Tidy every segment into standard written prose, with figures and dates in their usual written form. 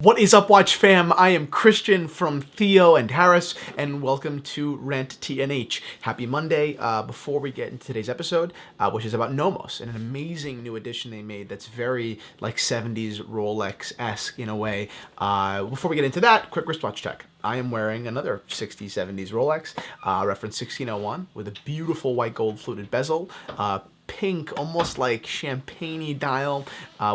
What is up, Watch fam? I am Christian from Theo and Harris, and welcome to Rantnh. Happy Monday. Before we get into today's episode, which is about Nomos, and an amazing new edition they made that's very like 70s Rolex-esque in a way. Before we get into that, quick wristwatch check. I am wearing another 60s, 70s Rolex, reference 1601, with a beautiful white gold fluted bezel, pink, almost like champagne-y dial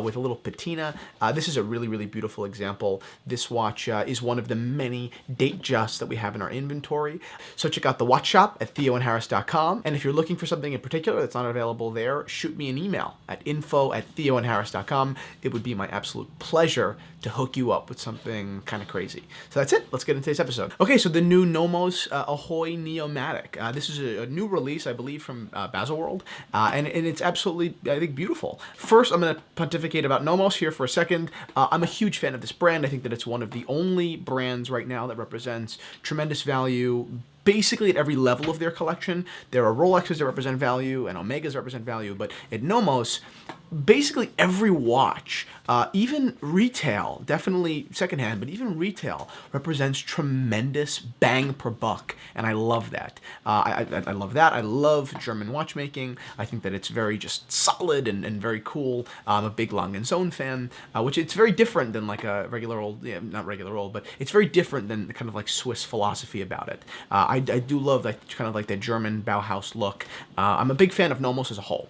with a little patina. This is a really, really beautiful example. This watch is one of the many date justs that we have in our inventory. So check out the watch shop at theoandharris.com. And if you're looking for something in particular that's not available there, shoot me an email at info@theoandharris.com. It would be my absolute pleasure to hook you up with something kind of crazy. So that's it. Let's get into today's episode. Okay, so the new Nomos Ahoi Neomatik. This is a new release, I believe, from Baselworld. And it's absolutely, I think, beautiful. First, I'm going to pontificate about Nomos here for a second. I'm a huge fan of this brand. I think that it's one of the only brands right now that represents tremendous value, basically at every level of their collection. There are Rolexes that represent value and Omegas that represent value, but at Nomos, basically every watch, even retail, definitely secondhand, but even retail represents tremendous bang per buck, and I love that. I love that. I love German watchmaking. I think that it's very just solid and very cool. I'm a big Lang & Söhne fan, which it's very different than like a regular old, not regular old, but it's very different than the kind of like Swiss philosophy about it. I do love that kind of like the German Bauhaus look. I'm a big fan of Nomos as a whole.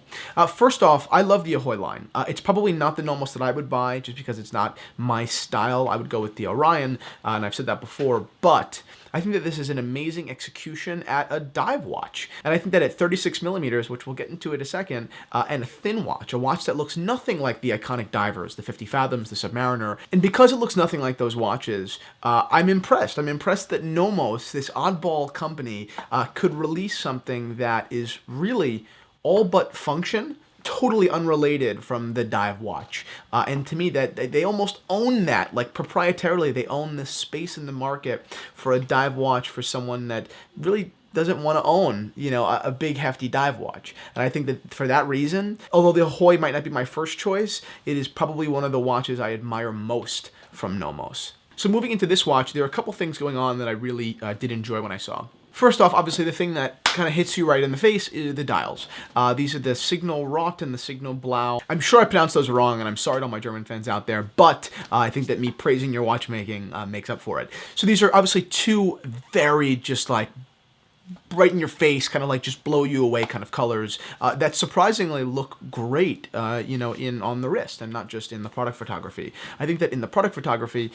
First off, I love the Ahoi line. It's probably not the Nomos that I would buy just because it's not my style. I would go with the Orion, and I've said that before, but I think that this is an amazing execution at a dive watch. And I think that at 36 millimeters, which we'll get into in a second, and a thin watch, a watch that looks nothing like the iconic divers, the 50 Fathoms, the Submariner, and because it looks nothing like those watches, I'm impressed. I'm impressed that Nomos, this oddball company, could release something that is really all but function, totally unrelated from the dive watch. And to me, that they almost own that, like proprietarily, they own this space in the market for a dive watch for someone that really doesn't want to own, a big hefty dive watch. And I think that for that reason, although the Ahoi might not be my first choice, it is probably one of the watches I admire most from Nomos. So moving into this watch, there are a couple things going on that I really did enjoy when I saw. First off, obviously, the thing that kind of hits you right in the face is the dials. These are the Signal Rot and the Signal Blau. I'm sure I pronounced those wrong, and I'm sorry to all my German fans out there, but I think that me praising your watchmaking makes up for it. So these are obviously two very just like right in your face, kind of like just blow you away kind of colors that surprisingly look great, on the wrist and not just in the product photography. I think that in the product photography,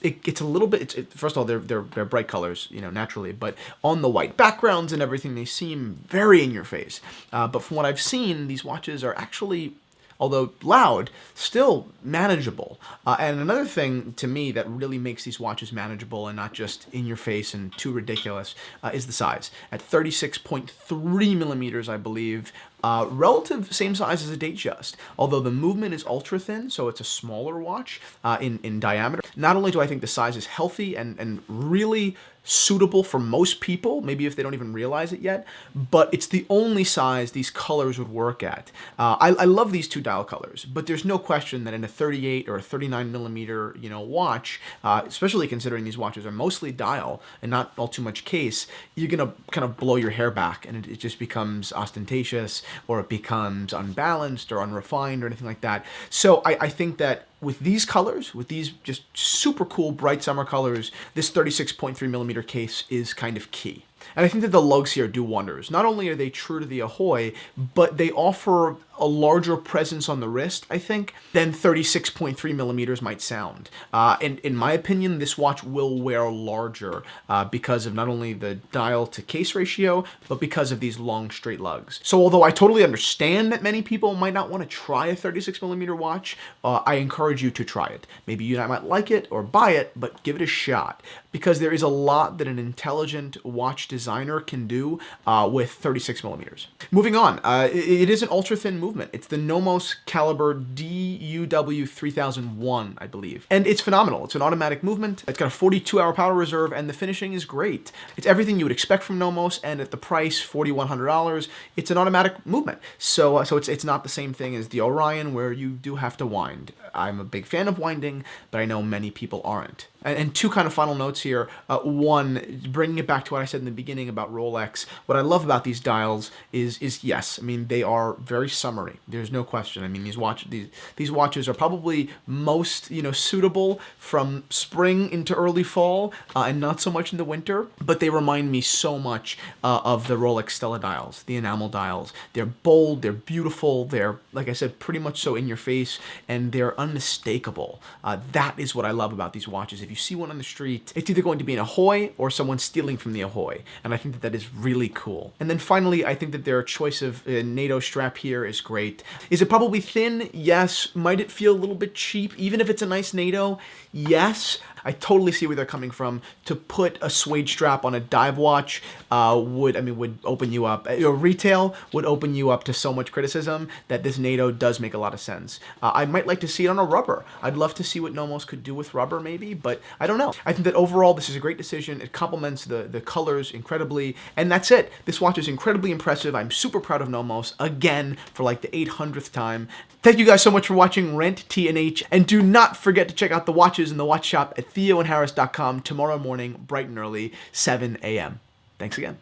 it's a little bit. First of all, they're bright colors, naturally, but on the white backgrounds and everything, they seem very in your face. But from what I've seen, these watches are actually, although loud, still manageable. And another thing to me that really makes these watches manageable and not just in your face and too ridiculous is the size. At 36.3 millimeters, I believe, relative same size as a date just, although the movement is ultra thin, so it's a smaller watch in diameter. Not only do I think the size is healthy and really suitable for most people, maybe if they don't even realize it yet, but it's the only size these colors would work at. I love these two dial colors, but there's no question that in a 38 or a 39 millimeter, watch, especially considering these watches are mostly dial and not all too much case, you're gonna kind of blow your hair back, and it just becomes ostentatious, or it becomes unbalanced or unrefined or anything like that. So I think that with these colors, with these just super cool bright summer colors, this 36.3 millimeter case is kind of key. And I think that the lugs here do wonders. Not only are they true to the Ahoi, but they offer a larger presence on the wrist, I think, than 36.3 millimeters might sound. And in my opinion, this watch will wear larger because of not only the dial to case ratio, but because of these long straight lugs. So although I totally understand that many people might not want to try a 36 millimeter watch, I encourage you to try it. Maybe you might like it or buy it, but give it a shot, because there is a lot that an intelligent watch designer can do with 36 millimeters. Moving on, it is an ultra thin movement. It's the Nomos caliber DUW 3001, I believe. And it's phenomenal. It's an automatic movement. It's got a 42-hour power reserve, and the finishing is great. It's everything you would expect from Nomos, and at the price, $4,100, it's an automatic movement. So it's not the same thing as the Orion, where you do have to wind. I'm a big fan of winding, but I know many people aren't. And two kind of final notes here. One, bringing it back to what I said in the beginning about Rolex, what I love about these dials is yes, I mean, they are very summery. There's no question. I mean, these watches are probably most, suitable from spring into early fall, and not so much in the winter, but they remind me so much of the Rolex Stella dials, the enamel dials. They're bold, they're beautiful, they're, like I said, pretty much so in your face, and they're unmistakable. That is what I love about these watches. If you see one on the street, it's either going to be an Ahoi or someone stealing from the Ahoi, and I think that is really cool. And then finally, I think that their choice of NATO strap here is great. Is it probably thin? Yes. Might it feel a little bit cheap, even if it's a nice NATO? Yes. I totally see where they're coming from. To put a suede strap on a dive watch would open you up. Retail would open you up to so much criticism that this NATO does make a lot of sense. I might like to see it on a rubber. I'd love to see what Nomos could do with rubber maybe, but I don't know. I think that overall this is a great decision. It complements the colors incredibly, and that's it. This watch is incredibly impressive. I'm super proud of Nomos, again, for like the 800th time. Thank you guys so much for watching Rantth, and do not forget to check out the watches in the watch shop at theoandharris.com tomorrow morning, bright and early, 7 a.m. Thanks again.